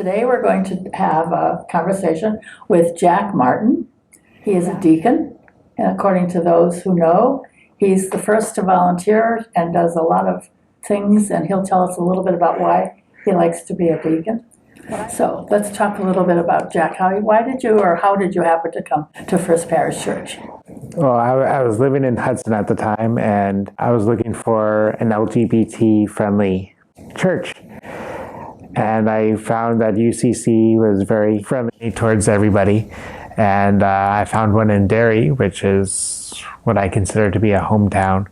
Today we're going to have a conversation with Jack Martin. He is a deacon, and according to those who know, he's the first to volunteer and does a lot of things, and he'll tell us a little bit about why he likes to be a deacon. So let's talk a little bit about Jack. How did you happen to come to First Parish Church? Well, I was living in Hudson at the time, and I was looking for an LGBT-friendly church. And I found that UCC was very friendly towards everybody. And I found one in Derry, which is what I consider to be a hometown.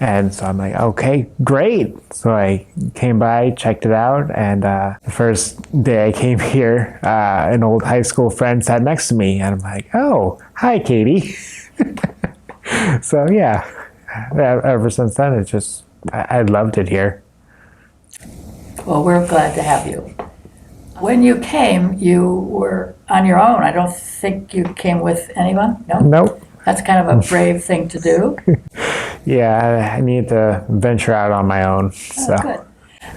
And so I'm like, okay, great. So I came by, checked it out, and the first day I came here, an old high school friend sat next to me, and I'm like, oh, hi, Katie. So yeah, ever since then, I loved it here. Well, we're glad to have you. When you came, you were on your own. I don't think you came with anyone, no? Nope. That's kind of a brave thing to do. Yeah, I needed to venture out on my own. So. Oh, good.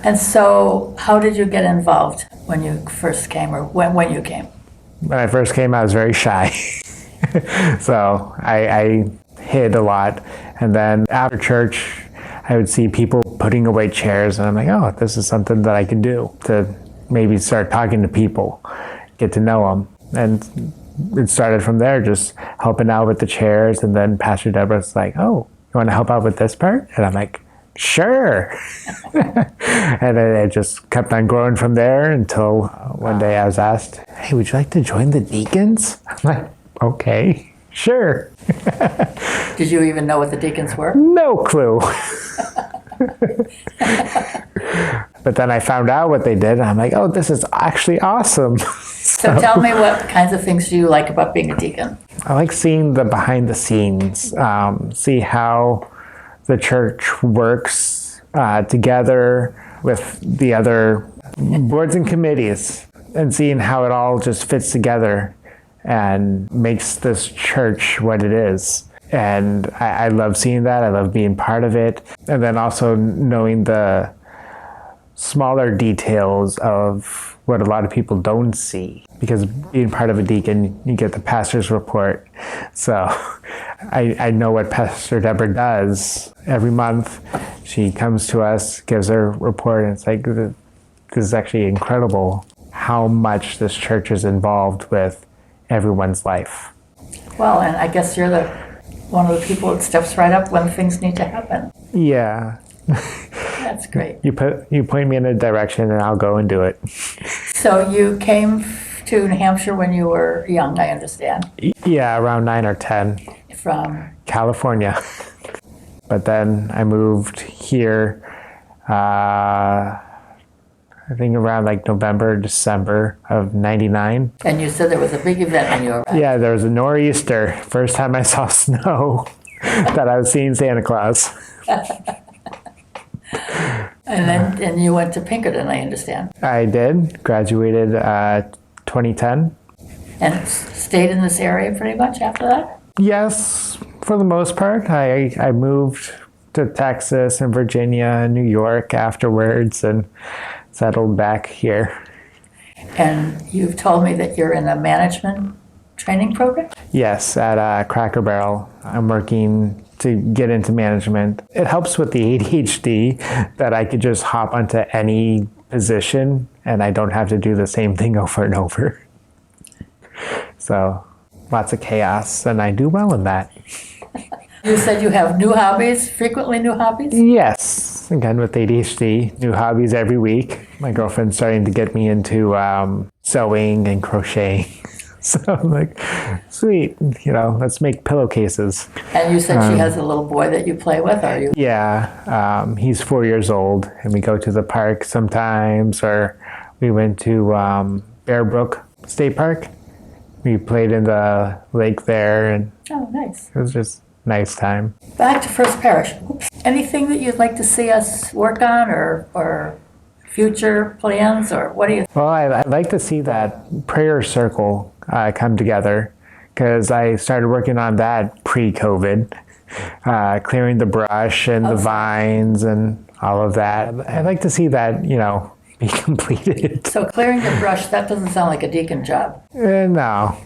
And so how did you get involved when you first came, or when you came? When I first came, I was very shy. So I hid a lot. And then after church, I would see people putting away chairs, and I'm like, oh, this is something that I can do to maybe start talking to people, get to know them. And it started from there, just helping out with the chairs. And then Pastor Deborah's like, oh, you want to help out with this part? And I'm like, sure. And it just kept on growing from there until one day I was asked, hey, would you like to join the deacons? I'm like, okay, sure. Did you even know what the deacons were? No clue. But then I found out what they did, and I'm like, oh, this is actually awesome. So tell me, what kinds of things do you like about being a deacon? I like seeing the behind the scenes, see how the church works together with the other boards and committees, and seeing how it all just fits together and makes this church what it is. And I love seeing that. I love being part of it. And then also knowing the smaller details of what a lot of people don't see. Because being part of a deacon, you get the pastor's report. So I know what Pastor Deborah does every month. She comes to us, gives her report, and it's like, this is actually incredible how much this church is involved with everyone's life. Well, and I guess you're one of the people that steps right up when things need to happen. Yeah. That's great. You point me in a direction and I'll go and do it. So you came to New Hampshire when you were young, I understand. Yeah, around 9 or 10. From? California. But then I moved here, I think around like November, December of 99. And you said there was a big event when you arrived. Yeah, there was a nor'easter. First time I saw snow that I was seeing Santa Claus. And you went to Pinkerton, I understand. I did. Graduated 2010. And stayed in this area pretty much after that? Yes, for the most part. I moved to Texas and Virginia and New York afterwards and settled back here. And you've told me that you're in a management training program? Yes, at Cracker Barrel. I'm working to get into management. It helps with the ADHD that I could just hop onto any position and I don't have to do the same thing over and over. So lots of chaos, and I do well in that. You said you have new hobbies, frequently new hobbies? Yes, again with ADHD, new hobbies every week. My girlfriend's starting to get me into sewing and crocheting. So I'm like, sweet, let's make pillowcases. And you said she has a little boy that you play with, are you? Yeah, he's 4 years old, and we go to the park sometimes, or we went to Bear Brook State Park. We played in the lake there, and oh, nice. It was just a nice time. Back to First Parish. Anything that you'd like to see us work on, or future plans, or what do you? Well, I'd like to see that prayer circle come together, because I started working on that pre-COVID, clearing the brush and the vines and all of that. I'd like to see that, be completed. So clearing the brush, that doesn't sound like a deacon job. No.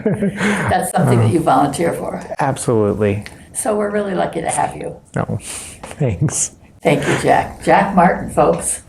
That's something that you volunteer for. Absolutely. So we're really lucky to have you. No. Thanks. Thank you, Jack. Jack Martin, folks.